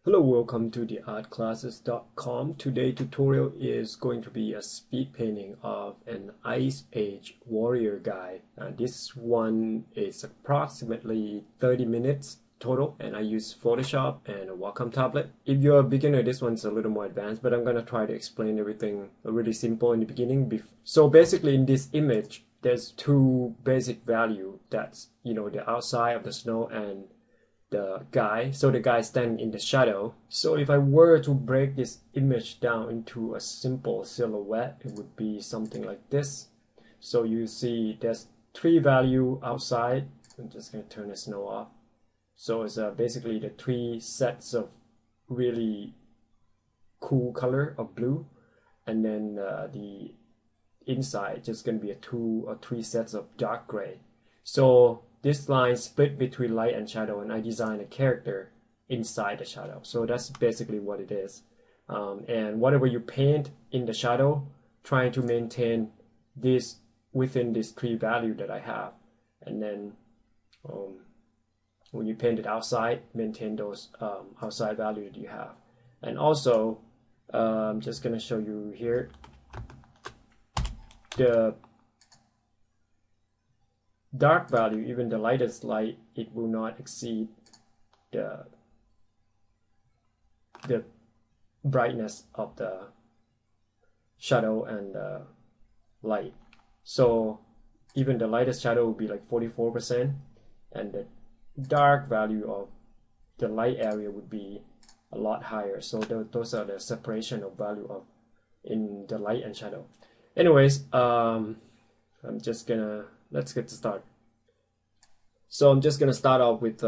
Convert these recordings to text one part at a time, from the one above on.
Hello, welcome to the artclasses.com. Today's tutorial is going to be a speed painting of an Ice Age warrior guy. This one is approximately 30 minutes total, and I use Photoshop and a Wacom tablet. If you're a beginner, this one's a little more advanced, but I'm going to try to explain everything really simple in the beginning. So basically in this image, there's two basic value. That's, the outside of the snow and the guy. So the guy standing in the shadow. So if I were to break this image down into a simple silhouette, it would be something like this. So you see there's three value outside. I'm just going to turn the snow off. So it's basically the three sets of really cool color of blue, and then the inside just going to be a two or three sets of dark gray. So this line split between light and shadow, and I designed a character inside the shadow. So that's basically what it is. And whatever you paint in the shadow, trying to maintain this within this three value that I have. And then when you paint it outside, maintain those outside value that you have. And also, I'm just going to show you here the dark value, even the lightest light, it will not exceed the brightness of the shadow and the light. So even the lightest shadow will be like 44%, and the dark value of the light area would be a lot higher. So those are the separation of value of in the light and shadow. Anyways, let's get to start. So I'm just gonna start off with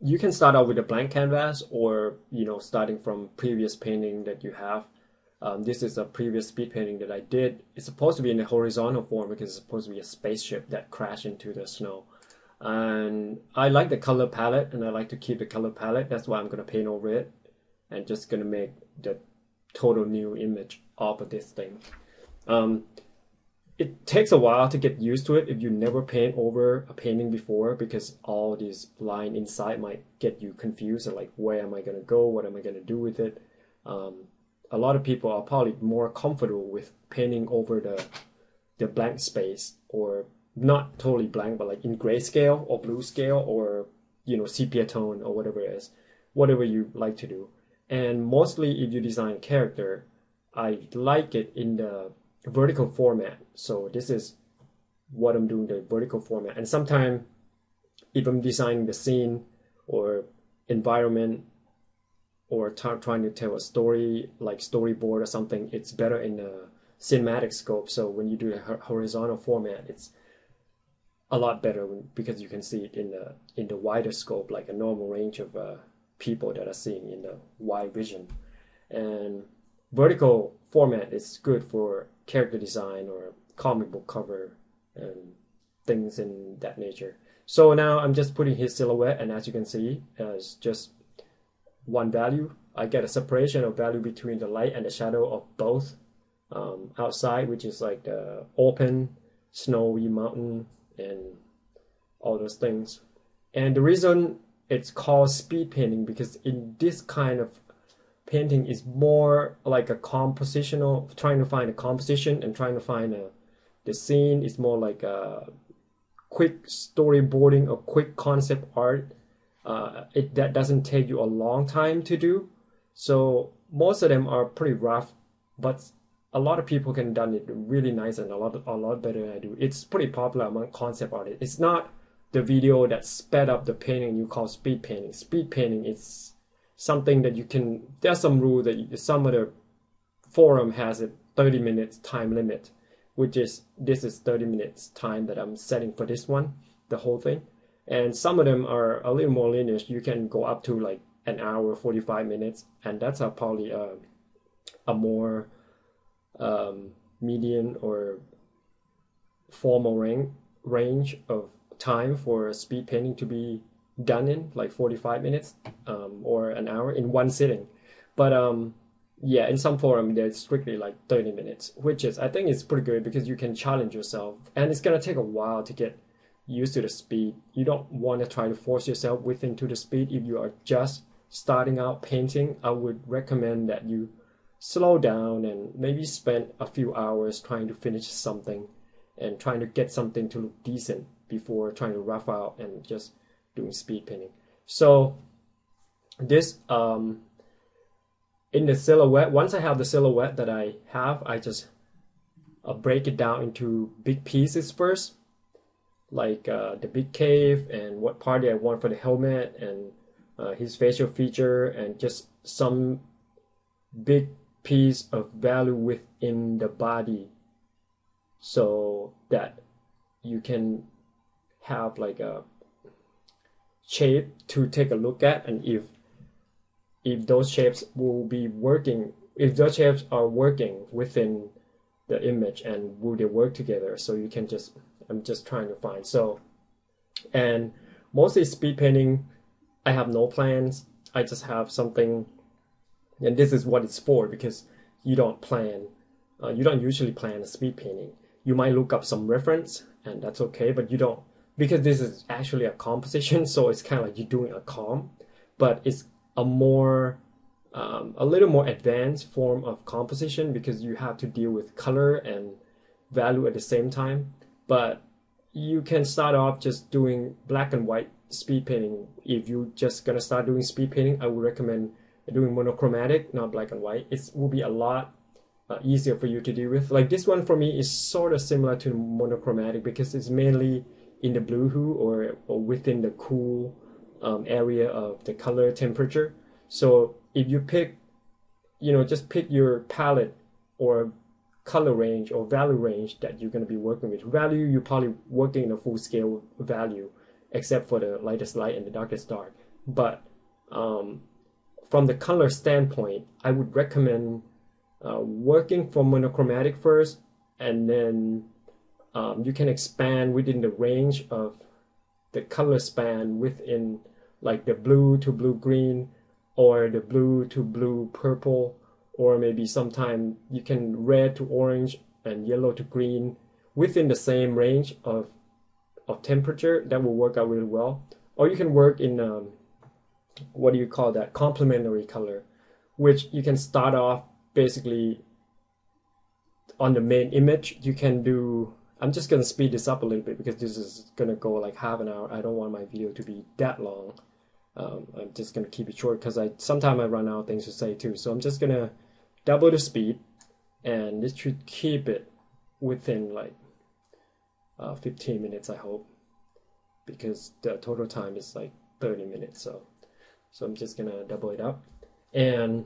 you can start out with a blank canvas, or starting from previous painting that you have. This is a previous speed painting that I did. It's supposed to be in a horizontal form because it's supposed to be a spaceship that crashed into the snow. And I like the color palette, and I like to keep the color palette. That's why I'm gonna paint over it, and just gonna make the total new image off of this thing. It takes a while to get used to it if you never paint over a painting before, because all these lines inside might get you confused, or like, where am I going to go? What am I going to do with it? A lot of people are probably more comfortable with painting over the blank space, or not totally blank, but like in grayscale or blue scale, or sepia tone, or whatever it is, whatever you like to do. And mostly if you design a character, I like it in the vertical format. So this is what I'm doing, the vertical format. And sometimes if I'm designing the scene or environment, or trying to tell a story, like storyboard or something, it's better in the cinematic scope. So when you do a horizontal format, it's a lot better because you can see it in the wider scope, like a normal range of people that are seeing in the wide vision. And vertical format is good for character design or comic book cover and things in that nature. So now I'm just putting his silhouette, and as you can see, as just one value, I get a separation of value between the light and the shadow of both outside, which is like the open snowy mountain and all those things. And the reason it's called speed painting, because in this kind of painting is more like a compositional, trying to find a composition and trying to find the scene. Is more like a quick storyboarding or quick concept art. That doesn't take you a long time to do. So most of them are pretty rough, but a lot of people can done it really nice and a lot better than I do. It's pretty popular among concept artists. It's not the video that sped up the painting you call speed painting. Speed painting is something that you can, there's some rule that some of the forum has a 30 minutes time limit, which is, this is 30 minutes time that I'm setting for this one, the whole thing. And some of them are a little more linear. You can go up to like an hour, 45 minutes, and that's probably a more median or formal range of time for speed painting to be done in, like 45 minutes or an hour in one sitting. But yeah, in some forum they're strictly like 30 minutes, which is, I think it's pretty good because you can challenge yourself, and it's gonna take a while to get used to the speed. You don't want to try to force yourself within to the speed if you are just starting out painting, I would recommend that you slow down and maybe spend a few hours trying to finish something and trying to get something to look decent before trying to rough out and just doing speed painting. So this in the silhouette, once I have the silhouette that I have, I just break it down into big pieces first, like the big cave and what party I want for the helmet and his facial feature and just some big piece of value within the body, so that you can have like a shape to take a look at, and if those shapes will be working, if those shapes are working within the image, and will they work together. So you can just, I'm just trying to find. So, and mostly speed painting, I have no plans. I just have something, and this is what it's for, because you don't plan, you don't usually plan a speed painting. You might look up some reference, and that's okay, but you don't, because this is actually a composition, so it's kind of like you're doing a comp, but it's a more, a little more advanced form of composition, because you have to deal with color and value at the same time. But you can start off just doing black and white speed painting. If you're just gonna start doing speed painting, I would recommend doing monochromatic, not black and white. It will be a lot easier for you to deal with. Like this one for me is sort of similar to monochromatic, because it's mainly in the blue hue or within the cool area of the color temperature. So if you pick, you know, just pick your palette or color range or value range that you're going to be working with. Value, you're probably working in a full scale value, except for the lightest light and the darkest dark. But from the color standpoint, I would recommend working from monochromatic first, and then you can expand within the range of the color span within, like the blue to blue green, or the blue to blue purple, or maybe sometime you can red to orange and yellow to green within the same range of temperature. That will work out really well. Or you can work in what do you call that, complementary color, which you can start off basically on the main image. You can do, I'm just going to speed this up a little bit because this is going to go like half an hour. I don't want my video to be that long. I'm just going to keep it short because sometimes I run out of things to say too. So I'm just going to double the speed, and this should keep it within like 15 minutes, I hope, because the total time is like 30 minutes. So I'm just going to double it up. And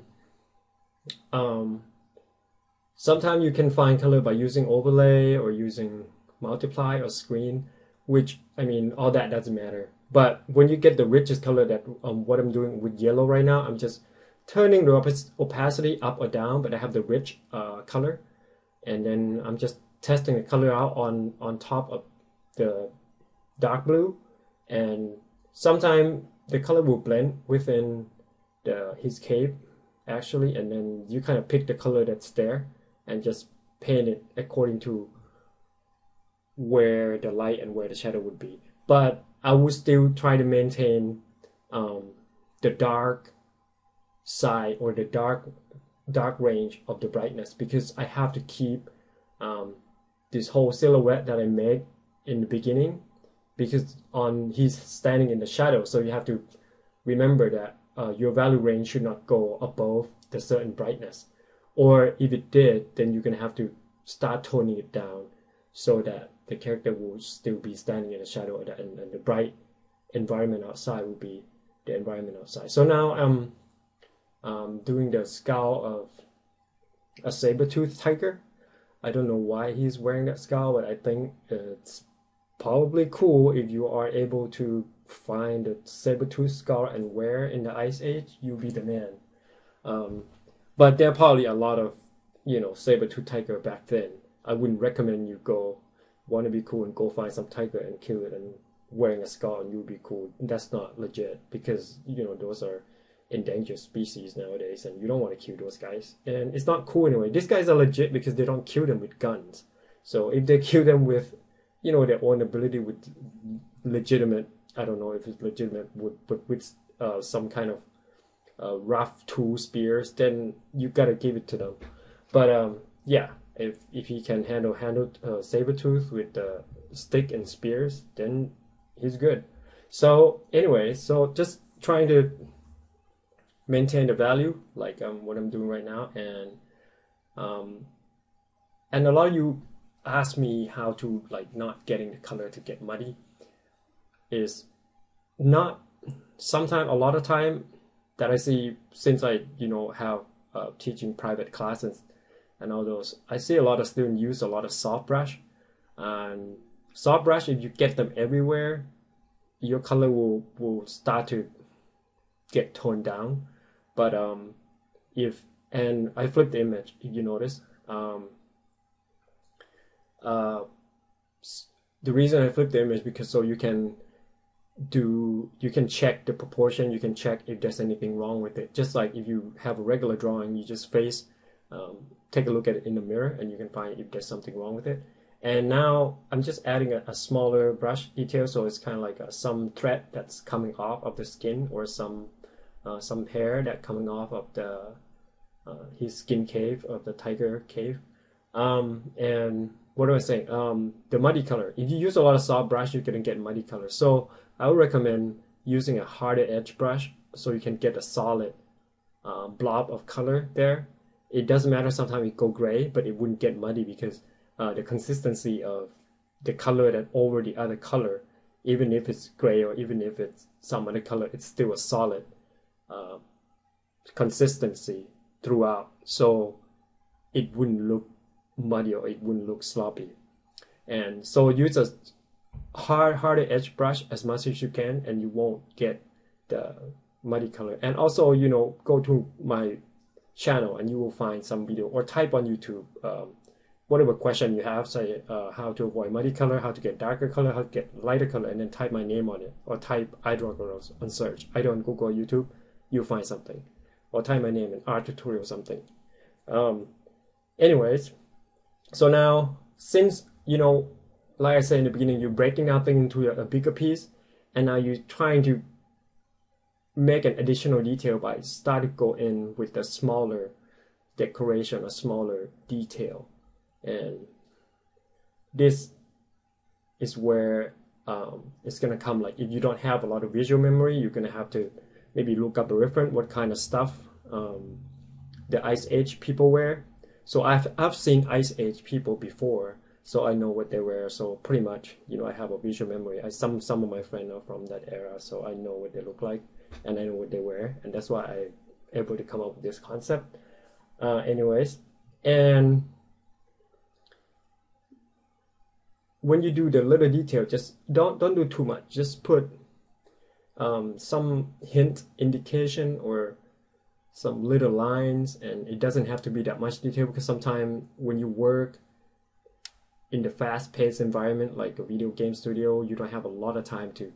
sometimes you can find color by using overlay or using multiply or screen, which, I mean, all that doesn't matter. But when you get the richest color, that what I'm doing with yellow right now, I'm just turning the opacity up or down, but I have the rich color, and then I'm just testing the color out on top of the dark blue, and sometimes the color will blend within his cave actually, and then you kind of pick the color that's there and just paint it according to where the light and where the shadow would be. But I would still try to maintain the dark side or the dark range of the brightness, because I have to keep this whole silhouette that I make in the beginning, because he's standing in the shadow, so you have to remember that your value range should not go above the certain brightness, or if it did, then you're gonna have to start toning it down so that the character will still be standing in the shadow, and the bright environment outside will be the environment outside. So now I'm doing the skull of a saber-toothed tiger. I don't know why he's wearing that skull, but I think it's probably cool if you are able to find a saber-tooth skull and wear in the Ice Age. You'll be the man. But there are probably a lot of, you know, saber-tooth tiger back then. I wouldn't recommend you want to be cool and go find some tiger and kill it and wearing a skull and you'll be cool. That's not legit, because, you know, those are endangered species nowadays and you don't want to kill those guys. And it's not cool anyway. These guys are legit because they don't kill them with guns. So if they kill them with, you know, their own ability with legitimate, I don't know if it's legitimate, but with some kind of rough tool spears, then you gotta give it to them. But yeah, if he can handle saber tooth with the stick and spears, then he's good. So anyway, so just trying to maintain the value like what I'm doing right now, um, and a lot of you ask me how to like not getting the color to get muddy. Is not sometimes, a lot of time that I see, since I have teaching private classes and all those, I see a lot of students use a lot of soft brush, and soft brush, if you get them everywhere, your color will start to get toned down. But if and I flipped the image, if you notice, uh, the reason I flipped the image because so you can check the proportion, you can check if there's anything wrong with it. Just like if you have a regular drawing, you just take a look at it in the mirror and you can find if there's something wrong with it. And now I'm just adding a smaller brush detail, so it's kind of like some thread that's coming off of the skin, or some hair that coming off of the his skin cave, of the tiger cave. And what do I say? The muddy color. If you use a lot of soft brush, you're gonna get muddy color. So I would recommend using a harder edge brush so you can get a solid blob of color there. It doesn't matter, sometimes it go gray, but it wouldn't get muddy because the consistency of the color that over the other color, even if it's gray or even if it's some other color, it's still a solid consistency throughout. So it wouldn't look muddy or it wouldn't look sloppy. And so use a harder edge brush as much as you can, and you won't get the muddy color. And also, go to my channel and you will find some video, or type on YouTube whatever question you have, say how to avoid muddy color, how to get darker color, how to get lighter color, and then type my name on it, or type iDraw Girls on search. Either on Google or YouTube, you'll find something, or type my name in art tutorial or something. Anyways, so now, since like I said in the beginning, you're breaking down things into a bigger piece, and now you're trying to make an additional detail by starting to go in with a smaller decoration, a smaller detail. And this is where it's gonna come, like if you don't have a lot of visual memory, you're gonna have to maybe look up a reference what kind of stuff the Ice Age people wear. So I've seen Ice Age people before, so I know what they wear. So pretty much, I have a visual memory. Some of my friends are from that era, so I know what they look like and I know what they wear, and that's why I'm able to come up with this concept. Anyways, and when you do the little detail, just don't do too much. Just put some hint, indication, or some little lines, and it doesn't have to be that much detail, because sometimes when you work in the fast-paced environment like a video game studio, you don't have a lot of time to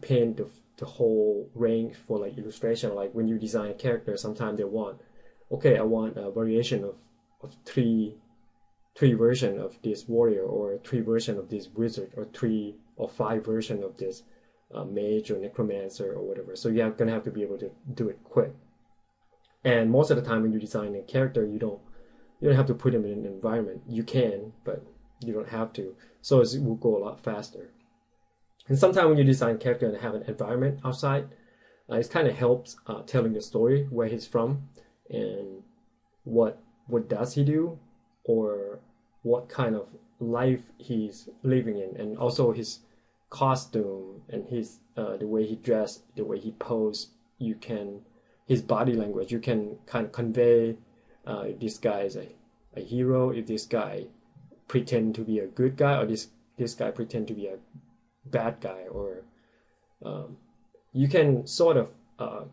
paint the whole range for like illustration. Like when you design a character, sometimes they want, okay, I want a variation of three version of this warrior, or 3 version of this wizard, or 3 or 5 version of this mage or necromancer or whatever. So you're gonna have to be able to do it quick. And most of the time when you design a character, you don't have to put them in an environment. You can, but you don't have to. So it will go a lot faster. And sometimes when you design a character and have an environment outside, it kind of helps telling the story, where he's from and what does he do, or what kind of life he's living in, and also his costume and his the way he dressed, the way he posed. His body language, you can kind of convey if this guy is a hero, if this guy pretend to be a good guy, or this guy pretend to be a bad guy, or you can sort of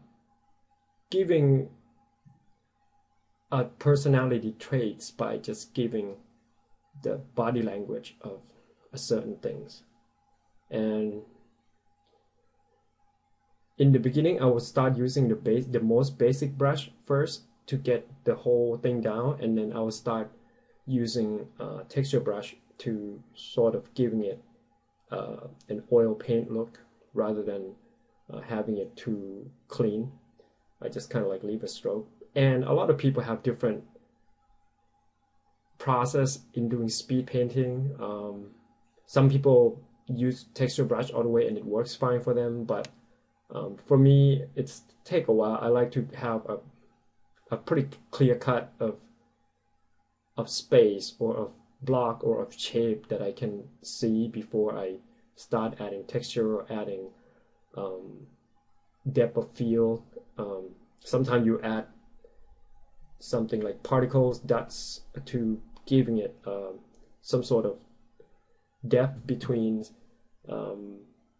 giving personality traits by just giving the body language of a certain things. And in the beginning, I would start using the most basic brush first to get the whole thing down, and then I would start using texture brush to sort of giving it an oil paint look rather than having it too clean. I just kind of like leave a stroke. And a lot of people have different process in doing speed painting. Some people use texture brush all the way and it works fine for them, but for me, it's take a while. I like to have a pretty clear cut of space or of block or of shape that I can see before I start adding texture or adding depth of field. Sometimes you add something like particles, dots, to giving it some sort of depth between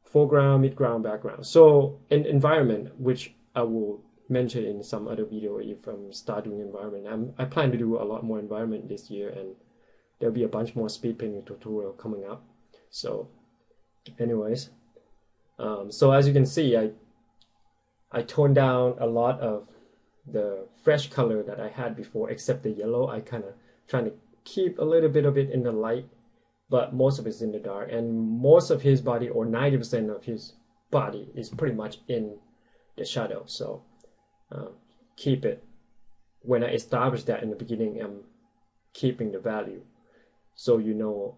foreground, midground, background. So in environment, which I will mention in some other video if I'm start doing environment, I plan to do a lot more environment this year, and there'll be a bunch more speed painting tutorial coming up. So anyways, so as you can see, I toned down a lot of the fresh color that I had before, except the yellow. I kind of trying to keep a little bit of it in the light, but most of it's in the dark, and most of his body, or 90% of his body, is pretty much in the shadow. So keep it, when I establish that in the beginning, I'm keeping the value, so you know,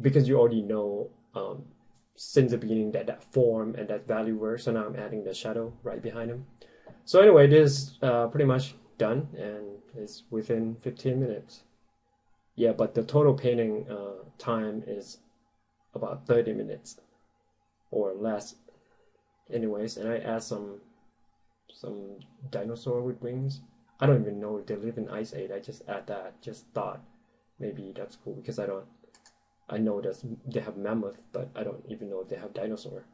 because you already know since the beginning that form and that value works. So now I'm adding the shadow right behind him. So anyway, this is pretty much done, and it's within 15 minutes. Yeah, but the total painting time is about 30 minutes or less. Anyways, and I add some dinosaur with wings. I don't even know if they live in Ice Age. I just add that. Just thought maybe that's cool, because I know that they have mammoth, but I don't even know if they have dinosaur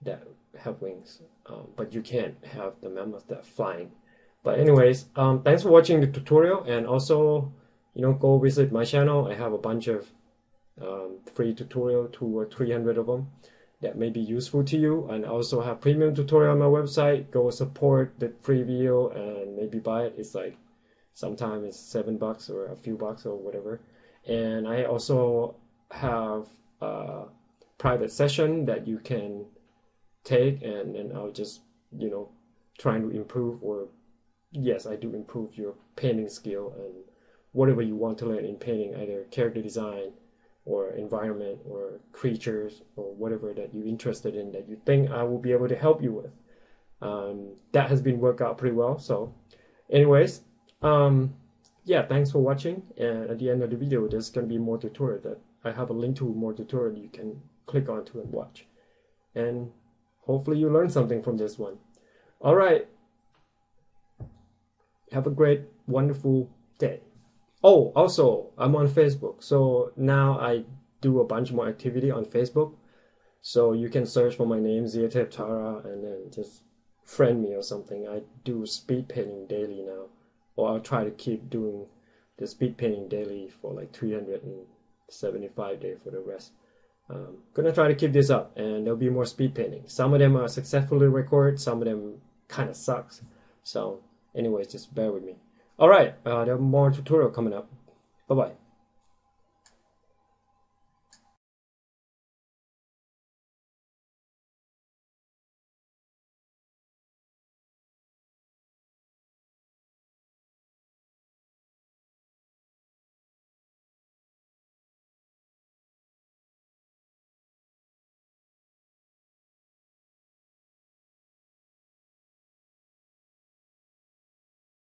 that have wings. But you can't have the mammoth that flying. But anyways, thanks for watching the tutorial, and also, you know, go visit my channel. I have a bunch of free tutorial, 200 or 300 of them, that may be useful to you. And I also have premium tutorial on my website. Go support the free video and maybe buy it. It's like, sometimes it's $7 or a few bucks or whatever. And I also have a private session that you can take, and I'll just, you know, trying to improve, or yes, I do improve your painting skill and whatever you want to learn in painting, either character design or environment or creatures or whatever that you're interested in, that you think I will be able to help you with. That has been worked out pretty well. So anyways, yeah, thanks for watching, and at the end of the video there's going to be more tutorial that I have a link to, more tutorial you can click on to and watch, and hopefully you learned something from this one. All right, have a great, wonderful day. Oh, also, I'm on Facebook. So now I do a bunch more activity on Facebook. So you can search for my name, Xia Taptara, and then just friend me or something. I do speed painting daily now. Or I'll try to keep doing the speed painting daily for like 375 days for the rest. Gonna try to keep this up, and there'll be more speed painting. Some of them are successfully recorded, some of them kind of sucks. So anyways, just bear with me. All right, there are more tutorial coming up. Bye-bye.